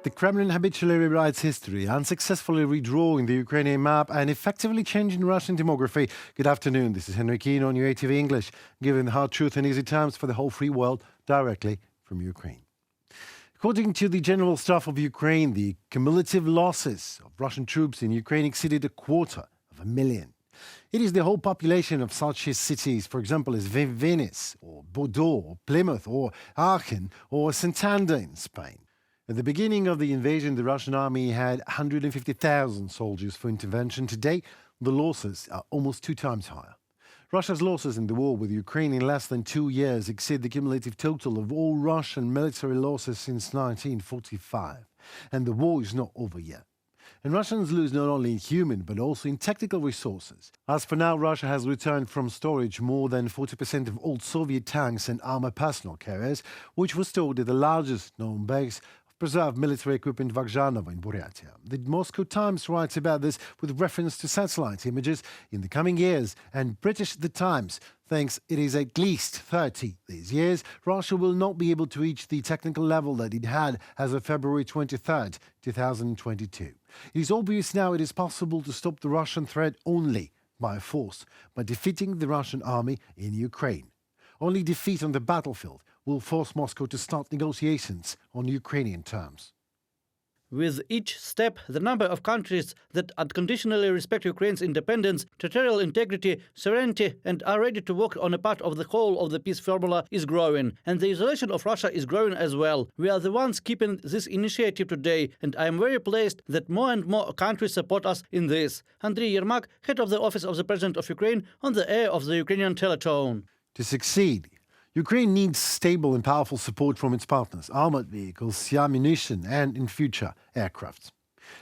The Kremlin habitually rewrites history, unsuccessfully redrawing the Ukrainian map and effectively changing Russian demography. Good afternoon, this is Henry Keane on UATV English, giving the hard truth in easy terms for the whole free world directly from Ukraine. According to the General Staff of Ukraine, the cumulative losses of Russian troops in Ukraine exceeded 250,000. It is the whole population of such cities, for example, as Venice, or Bordeaux, or Plymouth, or Aachen, or Santander in Spain. At the beginning of the invasion, the Russian army had 150,000 soldiers for intervention. Today, the losses are almost 2 times higher. Russia's losses in the war with Ukraine in less than 2 years exceed the cumulative total of all Russian military losses since 1945. And the war is not over yet. And Russians lose not only in human, but also in technical resources. As for now, Russia has returned from storage more than 40% of old Soviet tanks and armored personnel carriers, which was stored at the largest known base of preserved military equipment Vakzhanovo in Buryatia. The Moscow Times writes about this with reference to satellite images in the coming years, and British The Times thinks it is at least 30 these years. Russia will not be able to reach the technical level that it had as of February 23rd, 2022. It is obvious now it is possible to stop the Russian threat only by force, by defeating the Russian army in Ukraine. Only defeat on the battlefield will force Moscow to start negotiations on Ukrainian terms. With each step, the number of countries that unconditionally respect Ukraine's independence, territorial integrity, sovereignty, and are ready to work on a part of the whole of the peace formula is growing. And the isolation of Russia is growing as well. We are the ones keeping this initiative today, and I am very pleased that more and more countries support us in this. Andriy Yermak, head of the Office of the President of Ukraine, on the air of the Ukrainian Teletone. To succeed, Ukraine needs stable and powerful support from its partners, armored vehicles, ammunition, and, in future, aircrafts.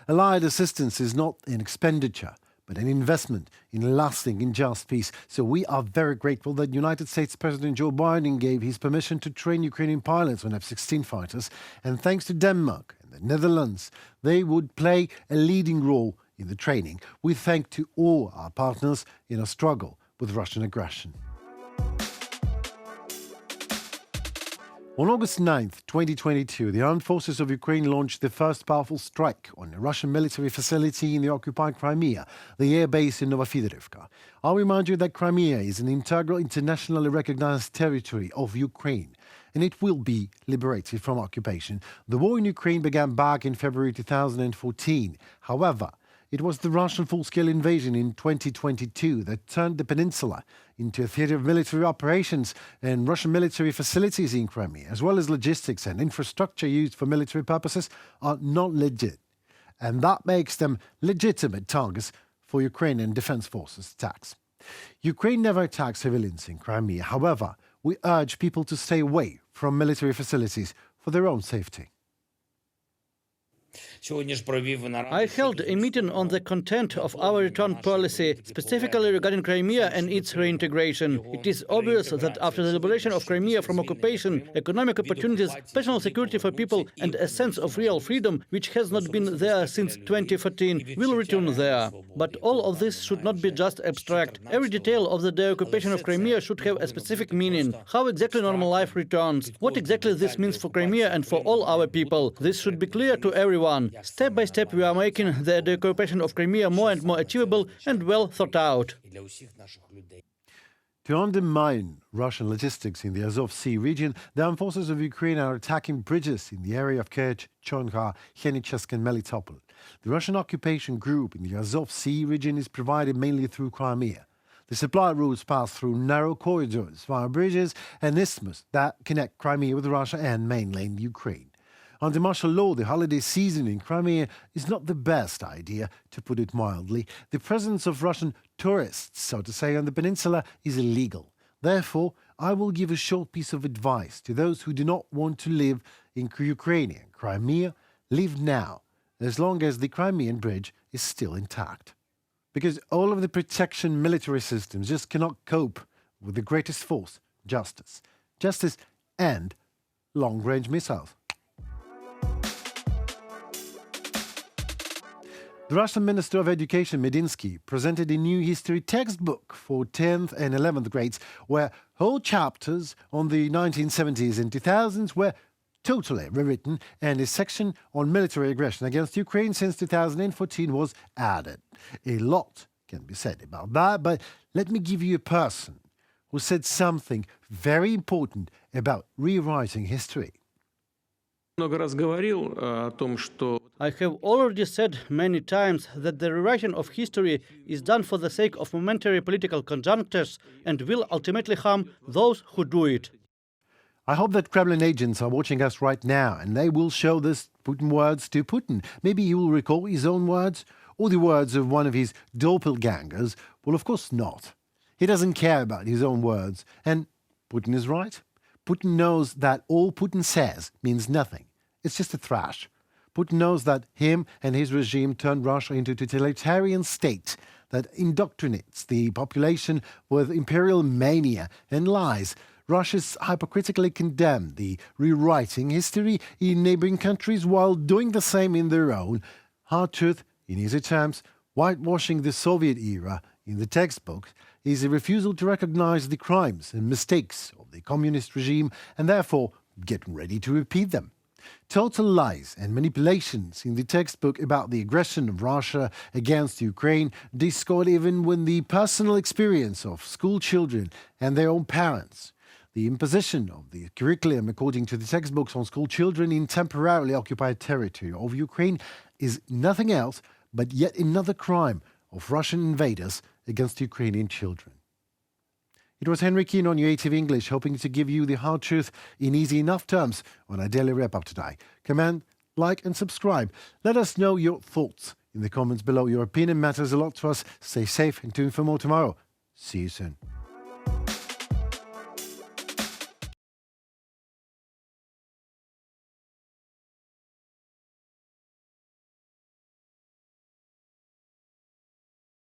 Allied assistance is not an expenditure, but an investment in lasting and just peace. So we are very grateful that United States President Joe Biden gave his permission to train Ukrainian pilots on F-16 fighters, and thanks to Denmark and the Netherlands, they would play a leading role in the training. We thank to all our partners in our struggle with Russian aggression. On August 9, 2022, the armed forces of Ukraine launched the first powerful strike on a Russian military facility in the occupied Crimea, the air base in Novofedorivka. I'll remind you that Crimea is an integral internationally recognized territory of Ukraine, and it will be liberated from occupation. The war in Ukraine began back in February 2014. However, it was the Russian full-scale invasion in 2022 that turned the peninsula into a theater of military operations, and Russian military facilities in Crimea, as well as logistics and infrastructure used for military purposes, are not legit. And that makes them legitimate targets for Ukrainian defense forces attacks. Ukraine never attacked civilians in Crimea. However, we urge people to stay away from military facilities for their own safety. I held a meeting on the content of our return policy, specifically regarding Crimea and its reintegration. It is obvious that after the liberation of Crimea from occupation, economic opportunities, personal security for people, and a sense of real freedom, which has not been there since 2014, will return there. But all of this should not be just abstract. Every detail of the deoccupation of Crimea should have a specific meaning. How exactly normal life returns? What exactly this means for Crimea and for all our people? This should be clear to everyone. Step by step, we are making the deoccupation of Crimea more and more achievable and well thought out. To undermine Russian logistics in the Azov Sea region, the armed forces of Ukraine are attacking bridges in the area of Kerch, Chonka, Henichesk and Melitopol. The Russian occupation group in the Azov Sea region is provided mainly through Crimea. The supply routes pass through narrow corridors via bridges and isthmus that connect Crimea with Russia and mainland Ukraine. Under martial law, the holiday season in Crimea is not the best idea, to put it mildly. The presence of Russian tourists, so to say, on the peninsula is illegal. Therefore, I will give a short piece of advice to those who do not want to live in Ukrainian Crimea. Live now, as long as the Crimean bridge is still intact. Because all of the protection military systems just cannot cope with the greatest force, justice. Justice and long-range missiles. The Russian Minister of Education, Medinsky, presented a new history textbook for 10th and 11th grades, where whole chapters on the 1970s and 2000s were totally rewritten, and a section on military aggression against Ukraine since 2014 was added. A lot can be said about that, but let me give you a person who said something very important about rewriting history. Много раз говорил о том, что I have already said many times that the rewriting of history is done for the sake of momentary political conjunctures and will ultimately harm those who do it. I hope that Kremlin agents are watching us right now and they will show this Putin words to Putin. Maybe he will recall his own words or the words of one of his doppelgangers. Well, of course not. He doesn't care about his own words. And Putin is right. Putin knows that all Putin says means nothing. It's just a thrash. Putin knows that him and his regime turned Russia into a totalitarian state that indoctrinates the population with imperial mania and lies. Russia's hypocritically condemned the rewriting history in neighboring countries while doing the same in their own. Hard truth, in easy terms, whitewashing the Soviet era in the textbooks is a refusal to recognize the crimes and mistakes of the communist regime and therefore get ready to repeat them. Total lies and manipulations in the textbook about the aggression of Russia against Ukraine discord even with the personal experience of school children and their own parents. The imposition of the curriculum according to the textbooks on school children in temporarily occupied territory of Ukraine is nothing else but yet another crime of Russian invaders against Ukrainian children. It was Henry Keane on UATV English, hoping to give you the hard truth in easy enough terms on our daily wrap-up today. Comment, like and subscribe. Let us know your thoughts in the comments below. Your opinion matters a lot to us. Stay safe and tune for more tomorrow. See you soon.